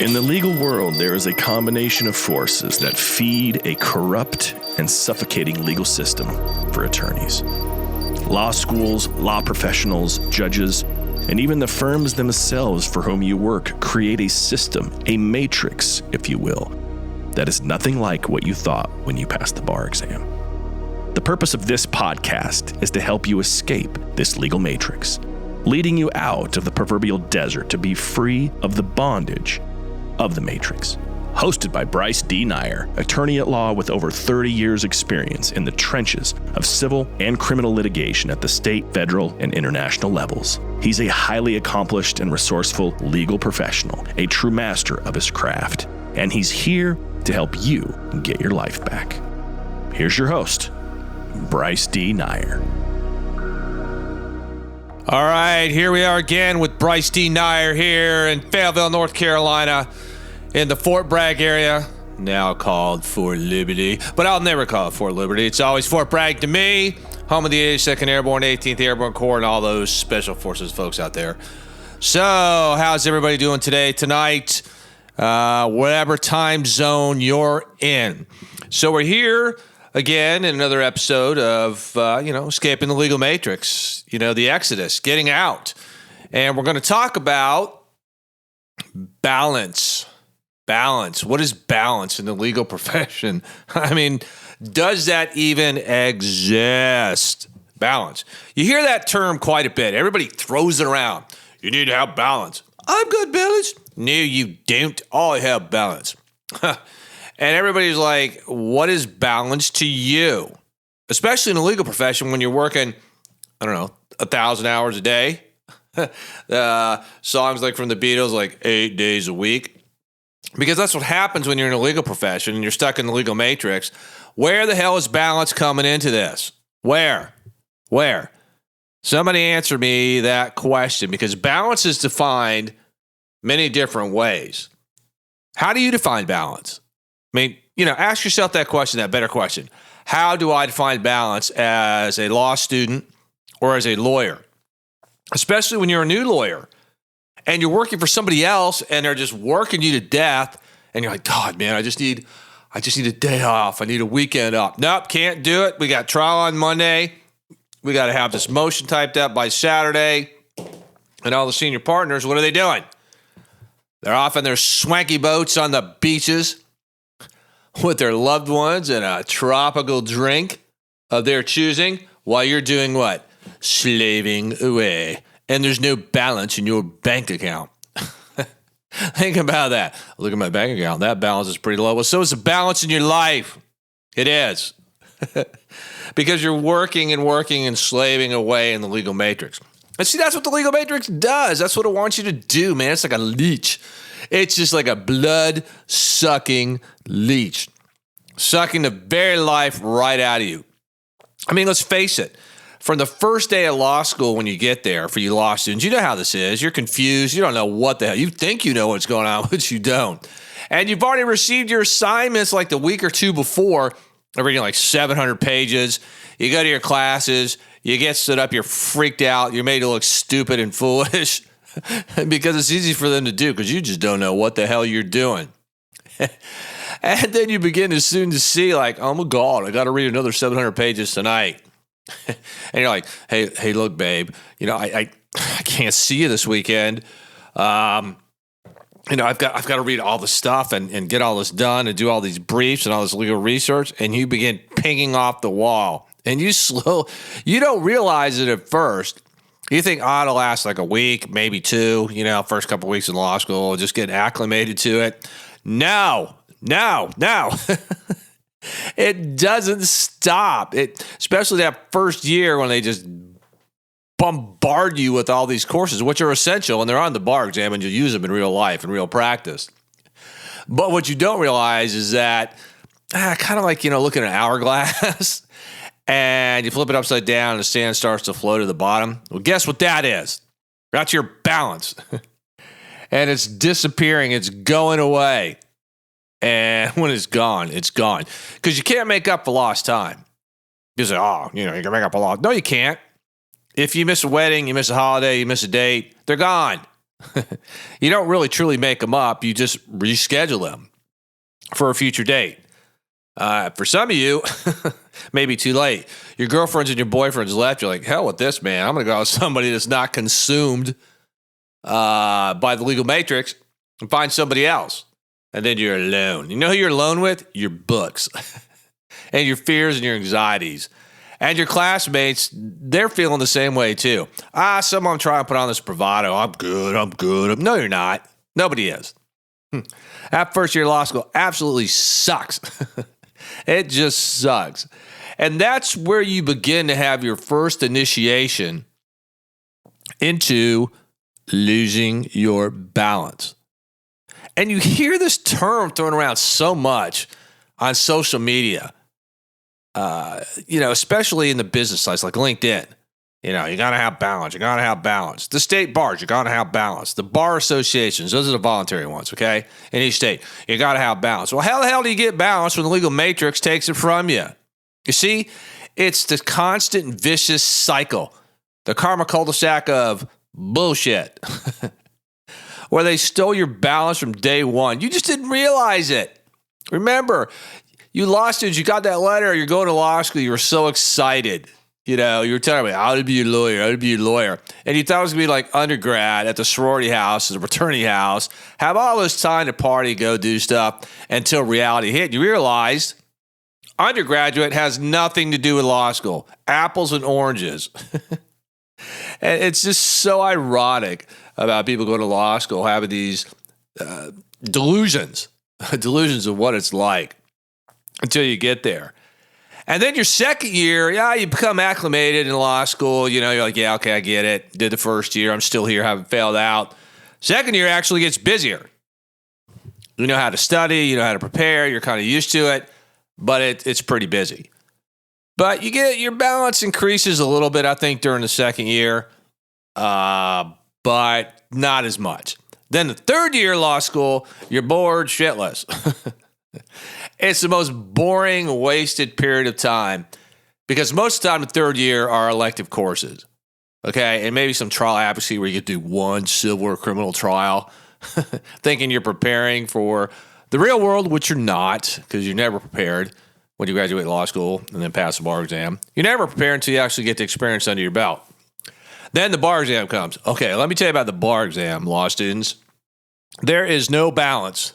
In the legal world, there is a combination of forces that feed a corrupt and suffocating legal system for attorneys. Law schools, law professionals, judges, and even the firms themselves for whom you work create a system, a matrix, if you will, that is nothing like what you thought when you passed the bar exam. The purpose of this podcast is to help you escape this legal matrix, leading you out of the proverbial desert to be free of the bondage of the matrix. Hosted by Bryce D. Nyer, attorney at law with over 30 years experience in the trenches of civil and criminal litigation at the state, federal, and international levels. He's a highly accomplished and resourceful legal professional, a true master of his craft, and he's here to help you get your life back. Here's your host, Bryce D. Nyer. All right, here we are again with Bryce D. Nyer here in Fayetteville, North Carolina, in the Fort Bragg area, now called Fort Liberty, but I'll never call it Fort Liberty. It's always Fort Bragg to me, home of the 82nd Airborne, 18th Airborne Corps, and all those Special Forces folks out there. So, how's everybody doing today, tonight, whatever time zone you're in? So we're here again in another episode of, escaping the legal matrix, the Exodus, getting out. And we're going to talk about balance. Balance. What is balance in the legal profession? I mean, does that even exist? Balance. You hear that term quite a bit. Everybody throws it around. You need to have balance. I'm good, balance. No, you don't. I have balance. And everybody's like, what is balance to you? Especially in the legal profession when you're working, 1,000 hours a day. Songs like from the Beatles, like 8 days a week. Because that's what happens when you're in a legal profession and you're stuck in the legal matrix. Where the hell is balance coming into this? Where? Somebody answer me that question, because balance is defined many different ways. How do you define balance? I mean, ask yourself that question, that better question. How do I define balance as a law student or as a lawyer? Especially when you're a new lawyer and you're working for somebody else and they're just working you to death and you're like, God, man, I just need a day off. I need a weekend off. Nope, can't do it. We got trial on Monday. We got to have this motion typed up by Saturday. And all the senior partners, what are they doing? They're off in their swanky boats on the beaches with their loved ones and a tropical drink of their choosing while you're doing what? Slaving away. And there's no balance in your bank account. Think about that. Look at my bank account. That balance is pretty low. Well, so is the balance in your life. It is. Because you're working and slaving away in the legal matrix. And see, that's what the legal matrix does. That's what it wants you to do, man. It's like a leech. It's just like a blood-sucking leech. Sucking the very life right out of you. I mean, let's face it. From the first day of law school, when you get there, for you law students, you know how this is. You're confused. You don't know what the hell. You think you know what's going on, but you don't. And you've already received your assignments like the week or two before, reading like 700 pages. You go to your classes. You get stood up. You're freaked out. You're made to look stupid and foolish because it's easy for them to do because you just don't know what the hell you're doing. And then you begin to soon to see like, oh, my God, I got to read another 700 pages tonight. And you're like, hey, look, babe, I can't see you this weekend. I've got to read all the stuff and get all this done and do all these briefs and all this legal research. And you begin pinging off the wall and you don't realize it at first. You think, it'll last like a week, maybe two, first couple of weeks in law school, just get acclimated to it. No. It doesn't stop. Especially that first year when they just bombard you with all these courses, which are essential, and they're on the bar exam, and you use them in real life, in real practice. But what you don't realize is that, kind of like, looking at an hourglass, and you flip it upside down, and the sand starts to flow to the bottom. Well, guess what that is? That's your balance. And it's disappearing. It's going away. And when it's gone, it's gone. Because you can't make up for lost time. You say, you can make up for lost. No, you can't. If you miss a wedding, you miss a holiday, you miss a date, they're gone. You don't really truly make them up. You just reschedule them for a future date. For some of you, maybe too late. Your girlfriends and your boyfriends left. You're like, hell with this, man. I'm going to go with somebody that's not consumed by the legal matrix and find somebody else. And then you're alone. You know who you're alone with? Your books and your fears and your anxieties. And your classmates, they're feeling the same way too. Some of them try and put on this bravado. I'm good. No, you're not. Nobody is. That first year of law school absolutely sucks. It just sucks. And that's where you begin to have your first initiation into losing your balance. And you hear this term thrown around so much on social media, especially in the business sites like LinkedIn. You got to have balance. You got to have balance. The state bars, you got to have balance. The bar associations, those are the voluntary ones, okay? In each state, you got to have balance. Well, how the hell do you get balance when the legal matrix takes it from you? You see, it's the constant vicious cycle, the karma cul-de-sac of bullshit, where they stole your balance from day one. You just didn't realize it. Remember, you lost it. You got that letter. You're going to law school. You were so excited. You were telling me, how to be a lawyer. And you thought it was going to be like undergrad at the sorority house, the fraternity house, have all this time to party, go do stuff until reality hit. You realized undergraduate has nothing to do with law school. Apples and oranges. And it's just so ironic about people going to law school having these delusions of what it's like until you get there. And then your second year, you become acclimated in law school. You're like, yeah, okay, I get it. Did the first year. I'm still here, haven't failed out. Second year actually gets busier. You know how to study. You know how to prepare. You're kind of used to it, but it's pretty busy. But your balance increases a little bit, I think, during the second year, but not as much. Then the third year of law school, you're bored shitless. It's the most boring, wasted period of time because most of the time the third year are elective courses, okay? And maybe some trial advocacy where you get to do one civil or criminal trial, thinking you're preparing for the real world, which you're not because you're never prepared when you graduate law school and then pass the bar exam. You're never prepared until you actually get the experience under your belt. Then the bar exam comes. Okay, let me tell you about the bar exam, law students. There is no balance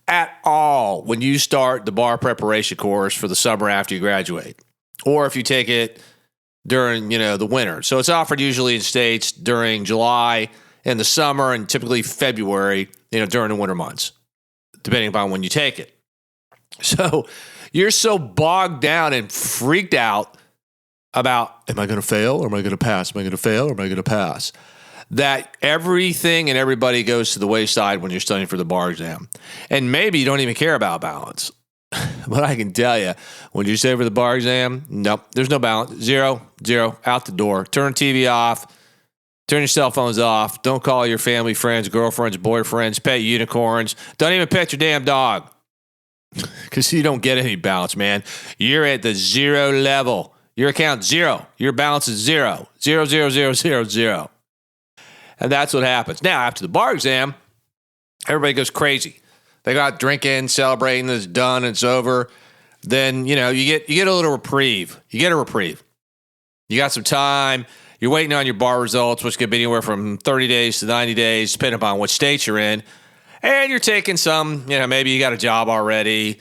at all when you start the bar preparation course for the summer after you graduate, or if you take it during, the winter. So it's offered usually in states during July in the summer and typically February, during the winter months, depending upon when you take it. So you're so bogged down and freaked out about, am I going to fail or am I going to pass? Am I going to fail or am I going to pass? That everything and everybody goes to the wayside when you're studying for the bar exam. And maybe you don't even care about balance. But I can tell you, when you study for the bar exam, nope, there's no balance. Zero, out the door. Turn TV off. Turn your cell phones off. Don't call your family, friends, girlfriends, boyfriends. Pet unicorns. Don't even pet your damn dog. Because you don't get any balance, man. You're at the zero level. Your account zero. Your balance is zero. Zero, zero, zero, zero, zero. And that's what happens. Now, after the bar exam, everybody goes crazy. They go out drinking, celebrating, it's done, it's over. Then, you get a little reprieve. You get a reprieve. You got some time. You're waiting on your bar results, which could be anywhere from 30 days to 90 days, depending upon what state you're in. And you're taking some, maybe you got a job already.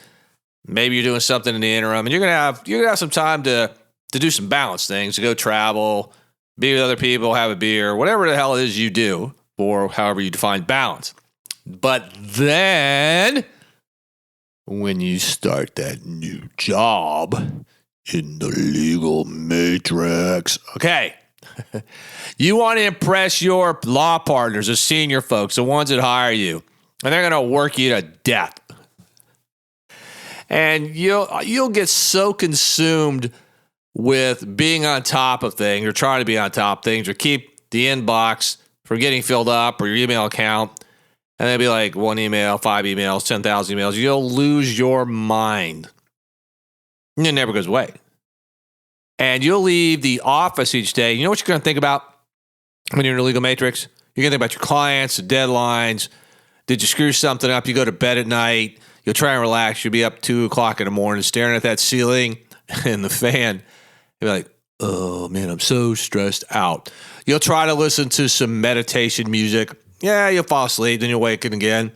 Maybe you're doing something in the interim. And you're gonna have some time to do some balance things, to go travel, be with other people, have a beer, whatever the hell it is you do, or however you define balance. But then, when you start that new job in the legal matrix, okay, you want to impress your law partners, the senior folks, the ones that hire you, and they're going to work you to death. And you'll get so consumed with being on top of things or trying to be on top of things or keep the inbox from getting filled up or your email account. And they'll be like 1 email, 5 emails, 10,000 emails. You'll lose your mind. And it never goes away. And you'll leave the office each day. You know what you're going to think about when you're in a legal matrix? You're going to think about your clients, the deadlines. Did you screw something up? You go to bed at night. You'll try and relax. You'll be up 2 o'clock in the morning staring at that ceiling and the fan. You'll be like, oh, man, I'm so stressed out. You'll try to listen to some meditation music. Yeah, you'll fall asleep. Then you'll wake up again,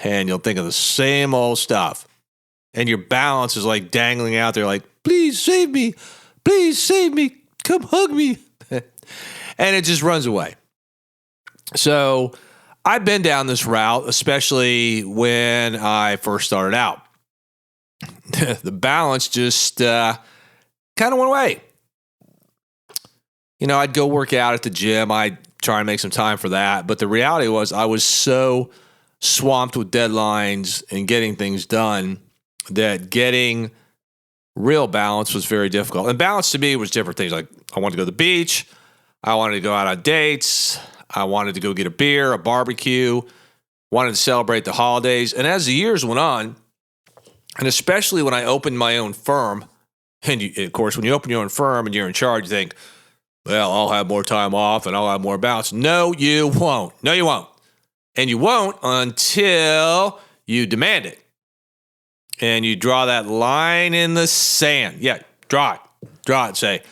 and you'll think of the same old stuff. And your balance is like dangling out there like, please save me. Please save me. Come hug me. And it just runs away. So I've been down this route, especially when I first started out. The balance just kind of went away. You know, I'd go work out at the gym. I'd try and make some time for that. But the reality was I was so swamped with deadlines and getting things done that getting real balance was very difficult. And balance to me was different things. Like I wanted to go to the beach. I wanted to go out on dates. I wanted to go get a beer, a barbecue, wanted to celebrate the holidays. And as the years went on, and especially when I opened my own firm, and of course, when you open your own firm and you're in charge, you think, well, I'll have more time off and I'll have more balance. No, you won't. No, you won't. And you won't until you demand it. And you draw that line in the sand. Yeah, draw it. Draw it and say,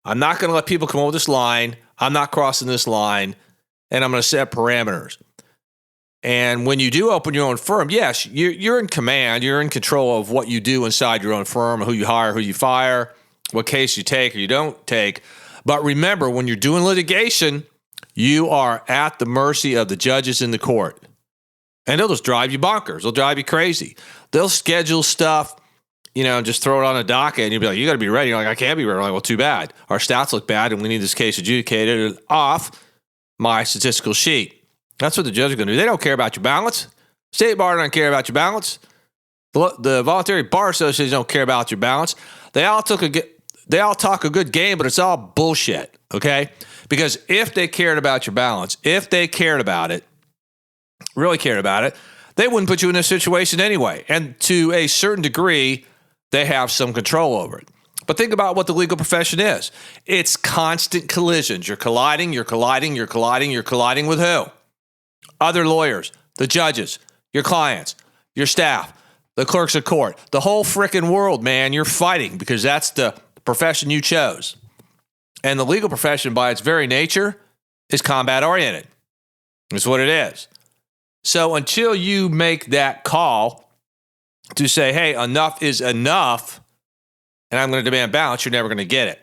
I'm not going to let people come over this line. I'm not crossing this line. And I'm going to set parameters. And when you do open your own firm, yes, you're in command. You're in control of what you do inside your own firm, who you hire, who you fire, what case you take or you don't take. But remember, when you're doing litigation, you are at the mercy of the judges in the court. And they'll just drive you bonkers. They'll drive you crazy. They'll schedule stuff, just throw it on a docket, and you'll be like, you got to be ready. You're like, I can't be ready. I'm like, well, too bad. Our stats look bad, and we need this case adjudicated off my statistical sheet. That's what the judge is going to do. They don't care about your balance. State Bar don't care about your balance. The Voluntary Bar Association don't care about your balance. They all talk a good game, but it's all bullshit, okay? Because if they cared about your balance, if they cared about it, really cared about it, they wouldn't put you in this situation anyway. And to a certain degree, they have some control over it. But think about what the legal profession is. It's constant collisions. You're colliding with who? Other lawyers, the judges, your clients, your staff, the clerks of court, the whole frickin' world, man. You're fighting because that's the profession you chose. And the legal profession, by its very nature, is combat-oriented. That's what it is. So until you make that call to say, hey, enough is enough, and I'm going to demand balance, you're never going to get it.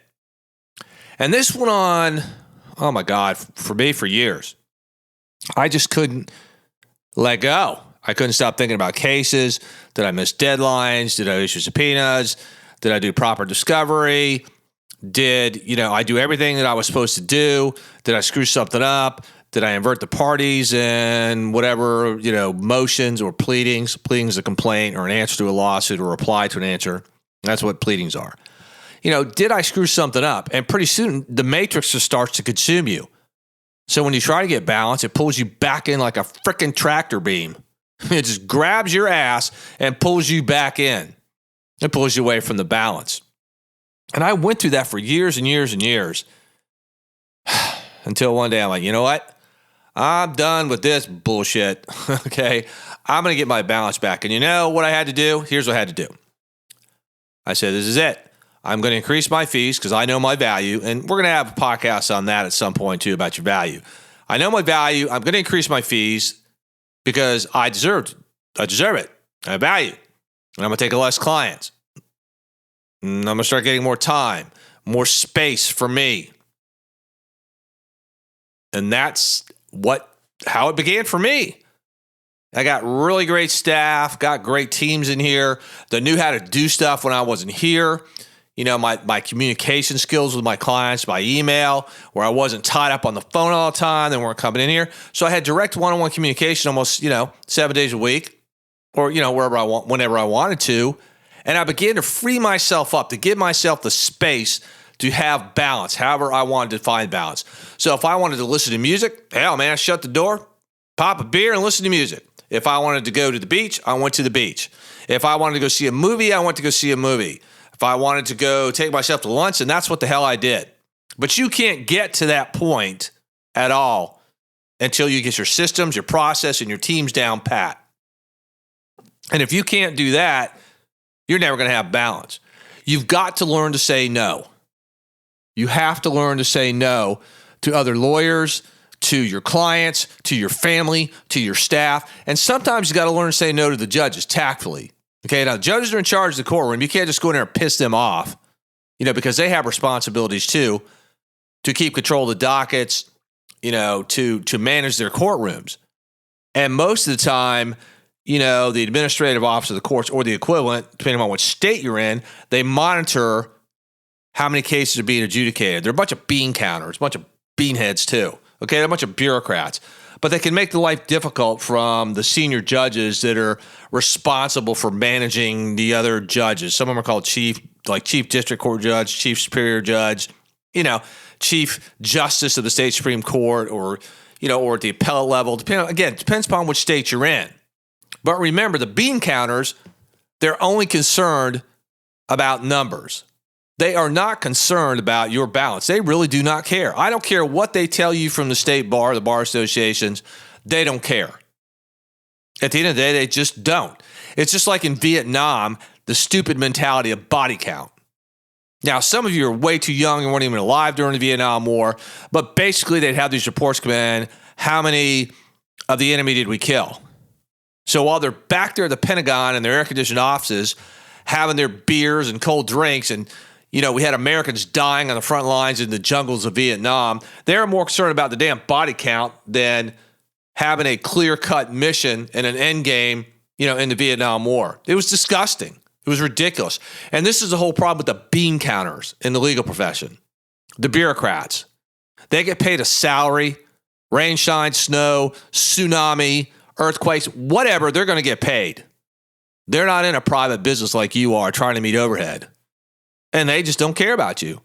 And this went on, oh my God, for me for years. I just couldn't let go. I couldn't stop thinking about cases. Did I miss deadlines? Did I issue subpoenas? Did I do proper discovery? Did I do everything that I was supposed to do? Did I screw something up? Did I invert the parties and whatever, motions or pleadings? Pleadings is a complaint or an answer to a lawsuit or reply to an answer. That's what pleadings are. Did I screw something up? And pretty soon the matrix just starts to consume you. So when you try to get balance, it pulls you back in like a freaking tractor beam. It just grabs your ass and pulls you back in. It pulls you away from the balance. And I went through that for years and years and years until one day I'm like, you know what? I'm done with this bullshit. Okay. I'm going to get my balance back. And you know what I had to do? Here's what I had to do. I said, this is it. I'm going to increase my fees because I know my value. And we're going to have a podcast on that at some point too about your value. I know my value. I'm going to increase my fees because I deserve it. I have value. And I'm going to take less clients. And I'm going to start getting more time, more space for me. And that's how it began for me. I got really great staff, got great teams in here that knew how to do stuff when I wasn't here. My communication skills with my clients by email, where I wasn't tied up on the phone all the time. They weren't coming in here. So I had direct one-on-one communication almost, 7 days a week or, whenever I wanted to. And I began to free myself up, to give myself the space to have balance, however I wanted to find balance. So if I wanted to listen to music, hell, man, I shut the door, pop a beer, and listen to music. If I wanted to go to the beach, I went to the beach. If I wanted to go see a movie, I went to go see a movie. If I wanted to go take myself to lunch, and that's what the hell I did. But you can't get to that point at all until you get your systems, your process, and your teams down pat. And if you can't do that, you're never going to have balance. You've got to learn to say no. You have to learn to say no to other lawyers, to your clients, to your family, to your staff. And sometimes you got to learn to say no to the judges tactfully. Okay, now judges are in charge of the courtroom. You can't just go in there and piss them off, because they have responsibilities too, to keep control of the dockets, to manage their courtrooms. And most of the time, the administrative office of the courts or the equivalent, depending on what state you're in, they monitor how many cases are being adjudicated. They're a bunch of bean counters, a bunch of beanheads too. Okay, they're a bunch of bureaucrats. But they can make the life difficult from the senior judges that are responsible for managing the other judges. Some of them are called chief district court judge, chief superior judge, chief justice of the state Supreme Court, or at the appellate level. Depends upon which state you're in. But remember, the bean counters, they're only concerned about numbers. They are not concerned about your balance. They really do not care. I don't care what they tell you from the state bar, the bar associations. They don't care. At the end of the day, they just don't. It's just like in Vietnam, the stupid mentality of body count. Now, some of you are way too young and weren't even alive during the Vietnam War, but basically they'd have these reports come in. How many of the enemy did we kill? So while they're back there at the Pentagon in their air-conditioned offices, having their beers and cold drinks, and we had Americans dying on the front lines in the jungles of Vietnam, they're more concerned about the damn body count than having a clear-cut mission and an end game, in the Vietnam War. It was disgusting. It was ridiculous. And this is the whole problem with the bean counters in the legal profession. The bureaucrats. They get paid a salary, rain, shine, snow, tsunami, earthquakes, whatever, they're going to get paid. They're not in a private business like you are trying to meet overhead. And they just don't care about you.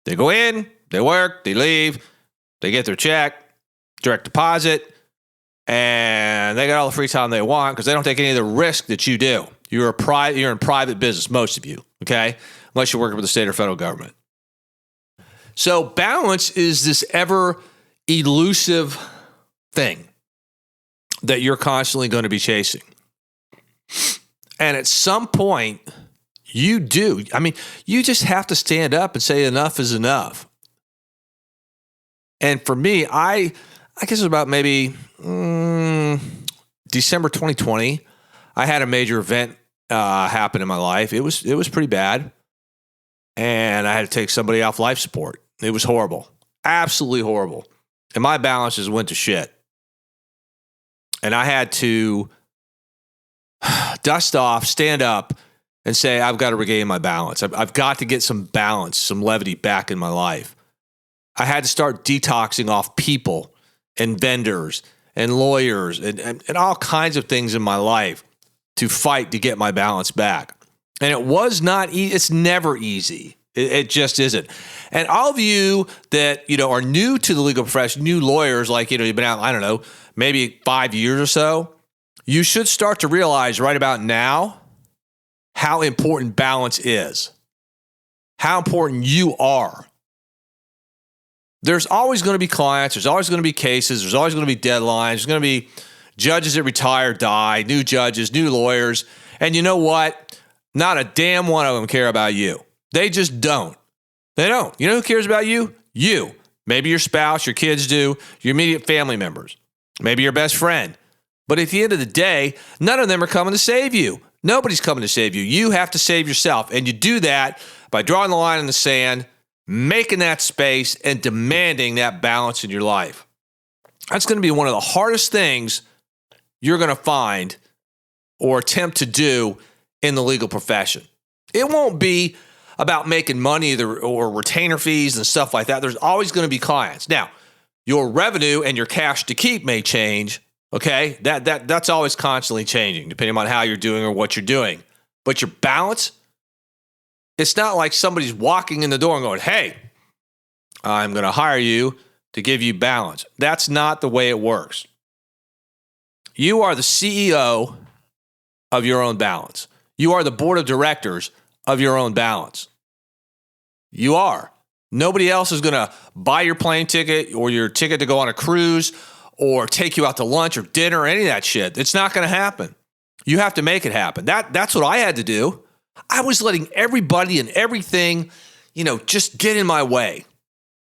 They go in, they work, they leave, they get their check, direct deposit, and they got all the free time they want because they don't take any of the risk that you do. You're in private business, most of you, okay? Unless you're working for the state or federal government. So balance is this ever elusive thing that you're constantly going to be chasing. And at some point, you do. You just have to stand up and say enough is enough. And for me, I guess it was about maybe December 2020, I had a major event happen in my life. It was pretty bad. And I had to take somebody off life support. It was horrible. Absolutely horrible. And my balance just went to shit. And I had to dust off, stand up, and say, I've got to regain my balance. I've got to get some balance, some levity back in my life. I had to start detoxing off people and vendors and lawyers and all kinds of things in my life to fight to get my balance back. And it was not easy. It's never easy. It just isn't. And all of you that, are new to the legal profession, new lawyers, like, you've been out, I don't know, maybe 5 years or so, you should start to realize right about now how important balance is, how important you are. There's always going to be clients. There's always going to be cases. There's always going to be deadlines. There's going to be judges that retire, die, new judges, new lawyers. And you know what? Not a damn one of them care about you. They just don't. They don't. You know who cares about you? You. Maybe your spouse, your kids do, your immediate family members, maybe your best friend. But at the end of the day, none of them are coming to save you. Nobody's coming to save you. You have to save yourself. And you do that by drawing the line in the sand, making that space, and demanding that balance in your life. That's going to be one of the hardest things you're going to find or attempt to do in the legal profession. It won't be about making money or retainer fees and stuff like that. There's always going to be clients. Now, your revenue and your cash to keep may change. Okay, that's always constantly changing depending on how you're doing or what you're doing. But your balance, it's not like somebody's walking in the door and going, hey, I'm going to hire you to give you balance. That's not the way it works. You are the CEO of your own balance. You are the board of directors of your own balance. You are. Nobody else is going to buy your plane ticket or your ticket to go on a cruise or take you out to lunch or dinner or any of that shit. It's not going to happen. You have to make it happen. That's what I had to do. I was letting everybody and everything, just get in my way.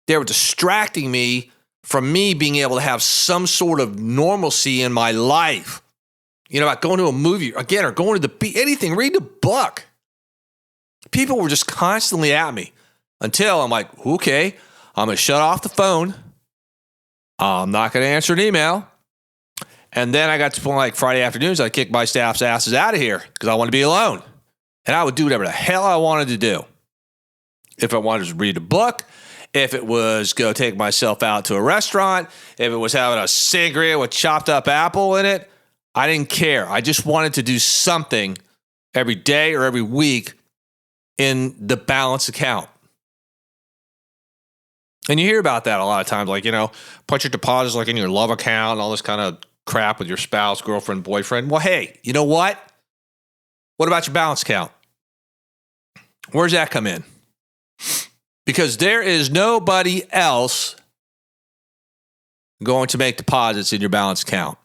They were distracting me from me being able to have some sort of normalcy in my life. Like going to a movie again or going to the beach, anything, reading a book. People were just constantly at me until I'm like, okay, I'm going to shut off the phone. I'm not going to answer an email. And then I got to point like Friday afternoons, I'd kick my staff's asses out of here because I want to be alone. And I would do whatever the hell I wanted to do. If I wanted to read a book, if it was go take myself out to a restaurant, if it was having a sangria with chopped up apple in it, I didn't care. I just wanted to do something every day or every week in the balance account. And you hear about that a lot of times, like, put your deposits like in your love account and all this kind of crap with your spouse, girlfriend, boyfriend. Well, hey, you know what? What about your balance account? Where's that come in? Because there is nobody else going to make deposits in your balance account.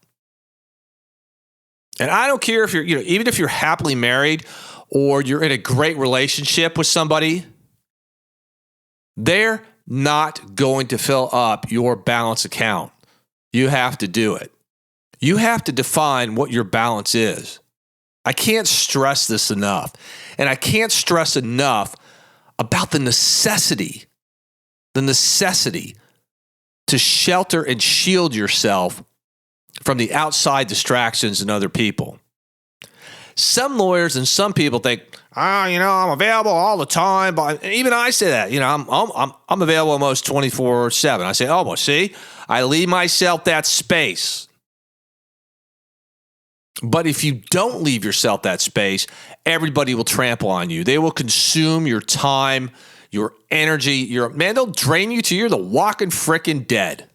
And I don't care if you're, even if you're happily married or you're in a great relationship with somebody, they're not going to fill up your balance account. You have to do it. You have to define what your balance is. I can't stress this enough. And I can't stress enough about the necessity to shelter and shield yourself from the outside distractions and other people. Some lawyers and some people think, I'm available all the time. But even I say that, I'm available almost 24/7. I say almost. See, I leave myself that space. But if you don't leave yourself that space, everybody will trample on you. They will consume your time, your energy. They'll drain you till you're the walking frickin' dead.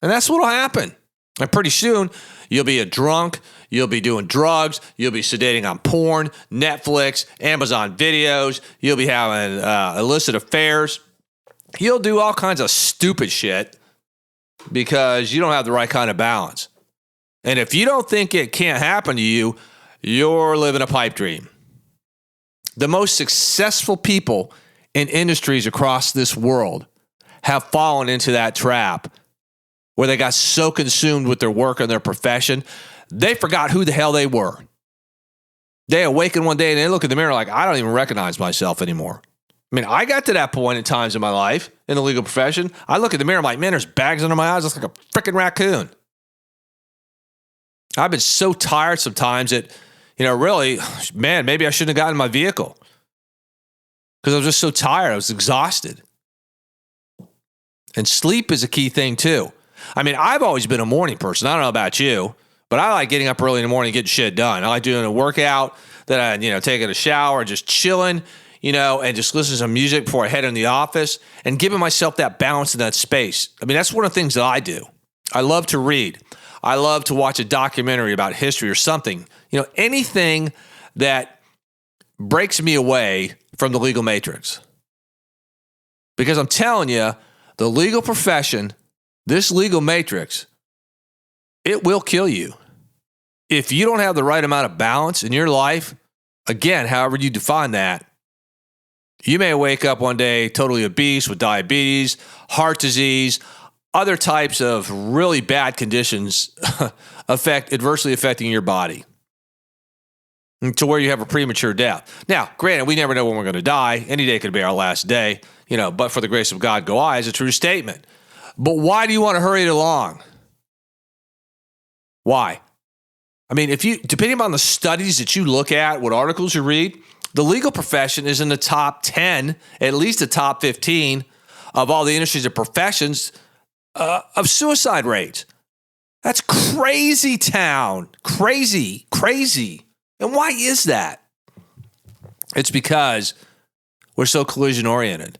And that's what will happen. And pretty soon, you'll be a drunk, you'll be doing drugs, you'll be sedating on porn, Netflix, Amazon videos, you'll be having illicit affairs. You'll do all kinds of stupid shit because you don't have the right kind of balance. And if you don't think it can't happen to you, you're living a pipe dream. The most successful people in industries across this world have fallen into that trap where they got so consumed with their work and their profession, they forgot who the hell they were. They awaken one day and they look in the mirror like, I don't even recognize myself anymore. I got to that point at times in my life in the legal profession. I look in the mirror, I'm like, man, there's bags under my eyes. I look like a freaking raccoon. I've been so tired sometimes that, really, man, maybe I shouldn't have gotten in my vehicle because I was just so tired. I was exhausted. And sleep is a key thing too. I've always been a morning person. I don't know about you, but I like getting up early in the morning and getting shit done. I like doing a workout, then I, taking a shower, just chilling, and just listening to some music before I head in the office and giving myself that balance in that space. That's one of the things that I do. I love to read. I love to watch a documentary about history or something, anything that breaks me away from the legal matrix. Because I'm telling you, the legal profession, this legal matrix, it will kill you. If you don't have the right amount of balance in your life, again, however you define that, you may wake up one day totally obese with diabetes, heart disease, other types of really bad conditions adversely affecting your body to where you have a premature death. Now, granted, we never know when we're going to die. Any day could be our last day, but for the grace of God, go I is a true statement. But why do you want to hurry it along? Why? Depending on the studies that you look at, what articles you read, the legal profession is in the top 10, at least the top 15 of all the industries and professions of suicide rates. That's crazy town. Crazy. And why is that? It's because we're so collision oriented.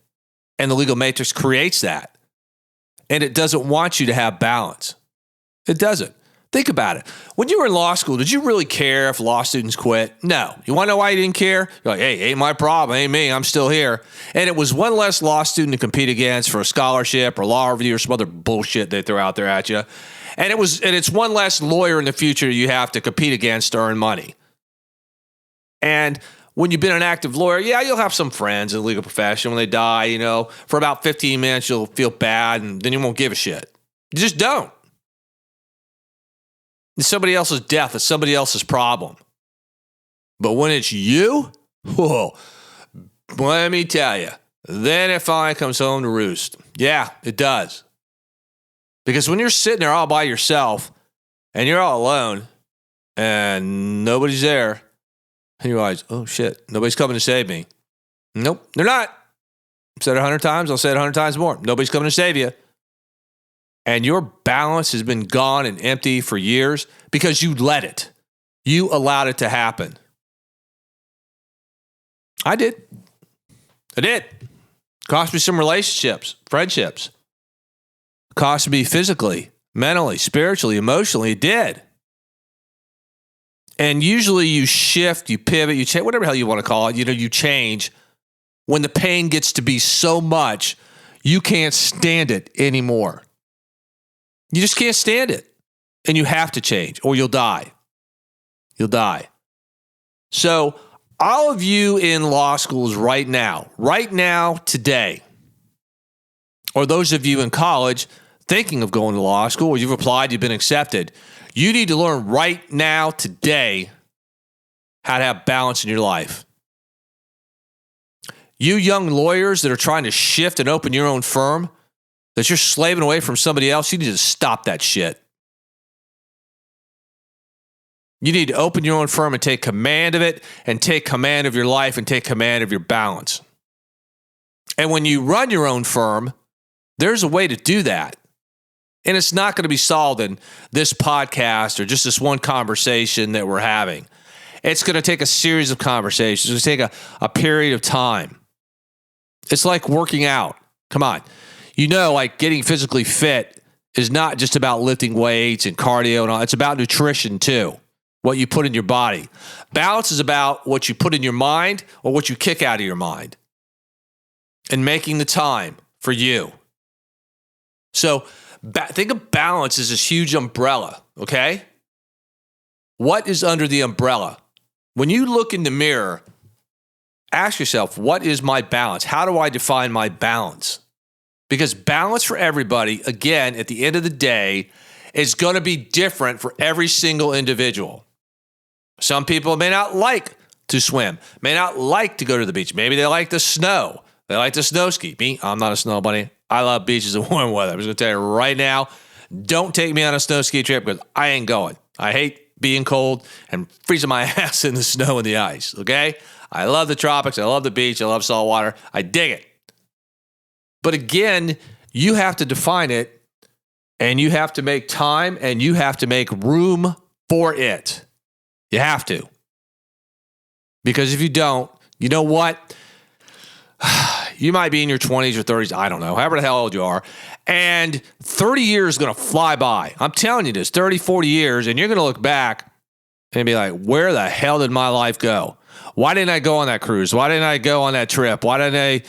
And the legal matrix creates that. And it doesn't want you to have balance. It doesn't. Think about it. When you were in law school, did you really care if law students quit? No. You want to know why you didn't care? You're like, hey, ain't my problem. Ain't me. I'm still here. And it was one less law student to compete against for a scholarship or law review or some other bullshit they throw out there at you. And it's one less lawyer in the future you have to compete against to earn money. And when you've been an active lawyer, yeah, you'll have some friends in the legal profession. When they die, for about 15 minutes, you'll feel bad and then you won't give a shit. You just don't. It's somebody else's death. It's somebody else's problem. But when it's you, whoa, let me tell you, then it finally comes home to roost. Yeah, it does. Because when you're sitting there all by yourself and you're all alone and nobody's there, and you realize, oh shit, nobody's coming to save me. Nope, they're not. I've said it 100 times, I'll say it 100 times more. Nobody's coming to save you. And your balance has been gone and empty for years because you let it. You allowed it to happen. I did. Cost me some relationships, friendships. Cost me physically, mentally, spiritually, emotionally. It did. And usually you shift, you pivot, you change, whatever the hell you want to call it. You change when the pain gets to be so much, you can't stand it anymore. You just can't stand it. And you have to change or you'll die. You'll die. So all of you in law schools right now, today, or those of you in college thinking of going to law school, or you've applied, you've been accepted, you need to learn right now, today, how to have balance in your life. You young lawyers that are trying to shift and open your own firm, that you're slaving away from somebody else, you need to stop that shit. You need to open your own firm and take command of it, and take command of your life, and take command of your balance. And when you run your own firm, there's a way to do that. And it's not going to be solved in this podcast or just this one conversation that we're having. It's going to take a series of conversations. It's going to take a period of time. It's like working out. Come on. Like getting physically fit is not just about lifting weights and cardio and all. It's about nutrition too, what you put in your body. Balance is about what you put in your mind or what you kick out of your mind, and making the time for you. So think of balance as this huge umbrella, okay? What is under the umbrella? When you look in the mirror, ask yourself, what is my balance? How do I define my balance? Because balance for everybody, again, at the end of the day, is going to be different for every single individual. Some people may not like to swim, may not like to go to the beach. Maybe they like the snow. They like to snow ski. Me, I'm not a snow bunny. I love beaches and warm weather. I'm just going to tell you right now, don't take me on a snow ski trip because I ain't going. I hate being cold and freezing my ass in the snow and the ice, okay? I love the tropics. I love the beach. I love salt water. I dig it. But again, you have to define it, and you have to make time, and you have to make room for it. You have to. Because if you don't, you know what? You might be in your 20s or 30s, I don't know, however the hell old you are, and 30 years is going to fly by. I'm telling you this, 30, 40 years, and you're going to look back and be like, where the hell did my life go? Why didn't I go on that cruise? Why didn't I go on that trip? Why didn't I,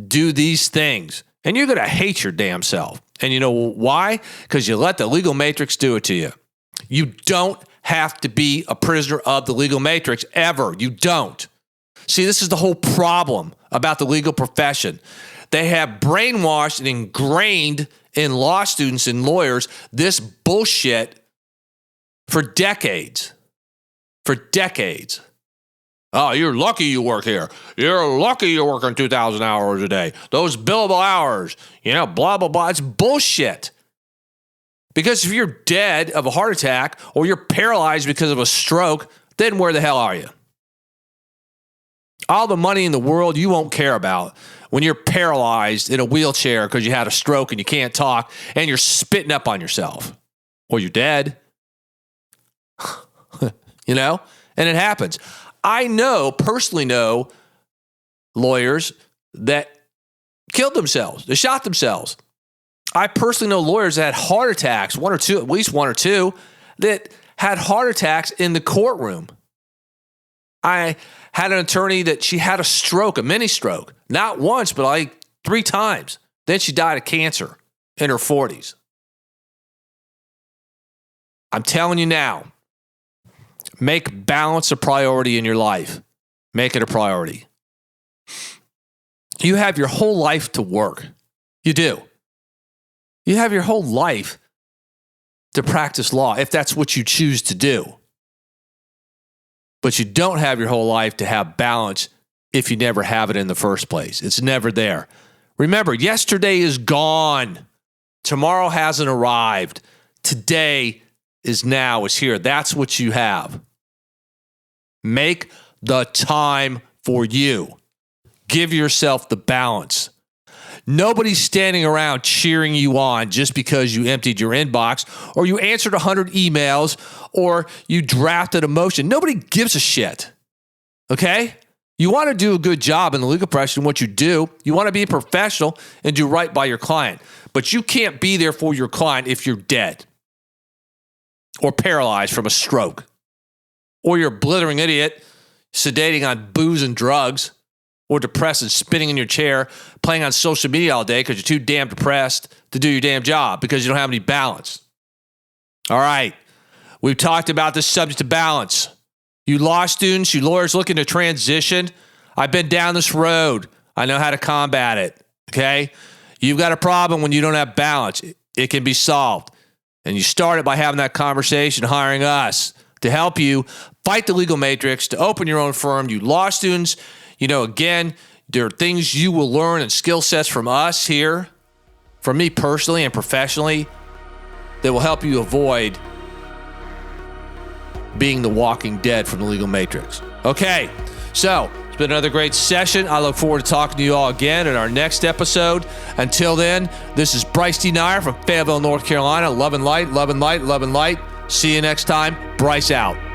do these things? And you're going to hate your damn self. And you know why? Because you let the legal matrix do it to you. You don't have to be a prisoner of the legal matrix ever. You don't. See, this is the whole problem about the legal profession. They have brainwashed and ingrained in law students and lawyers this bullshit for decades. For decades. Oh, you're lucky you work here. You're lucky you're working 2,000 hours a day. Those billable hours, blah, blah, blah. It's bullshit. Because if you're dead of a heart attack or you're paralyzed because of a stroke, then where the hell are you? All the money in the world you won't care about when you're paralyzed in a wheelchair because you had a stroke and you can't talk and you're spitting up on yourself. Or you're dead. And it happens. I personally know lawyers that killed themselves. They shot themselves. I personally know lawyers that had heart attacks, at least one or two, that had heart attacks in the courtroom. I had an attorney that she had a stroke, a mini stroke, not once, but like 3 times. Then she died of cancer in her 40s. I'm telling you now, make balance a priority in your life. Make it a priority. You have your whole life to work. You do. You have your whole life to practice law, if that's what you choose to do. But you don't have your whole life to have balance if you never have it in the first place. It's never there. Remember, yesterday is gone. Tomorrow hasn't arrived. Today is now, is here. That's what you have. Make the time for you. Give yourself the balance. Nobody's standing around cheering you on just because you emptied your inbox or you answered 100 emails or you drafted a motion. Nobody gives a shit. Okay? You want to do a good job in the legal profession, what you do. You want to be a professional and do right by your client. But you can't be there for your client if you're dead or paralyzed from a stroke or you're a blithering idiot sedating on booze and drugs, or depressed and spinning in your chair, playing on social media all day because you're too damn depressed to do your damn job because you don't have any balance. All right. We've talked about this subject of balance. You law students, you lawyers looking to transition, I've been down this road. I know how to combat it. Okay? You've got a problem when you don't have balance. It can be solved. And you start it by having that conversation, hiring us to help you fight the legal matrix, to open your own firm. You law students, again, there are things you will learn and skill sets from us here, from me personally and professionally, that will help you avoid being the walking dead from the legal matrix. Okay, so it's been another great session. I look forward to talking to you all again in our next episode. Until then, this is Bryce D. Nyer from Fayetteville, North Carolina. Love and light, love and light, love and light. See you next time. Bryce out.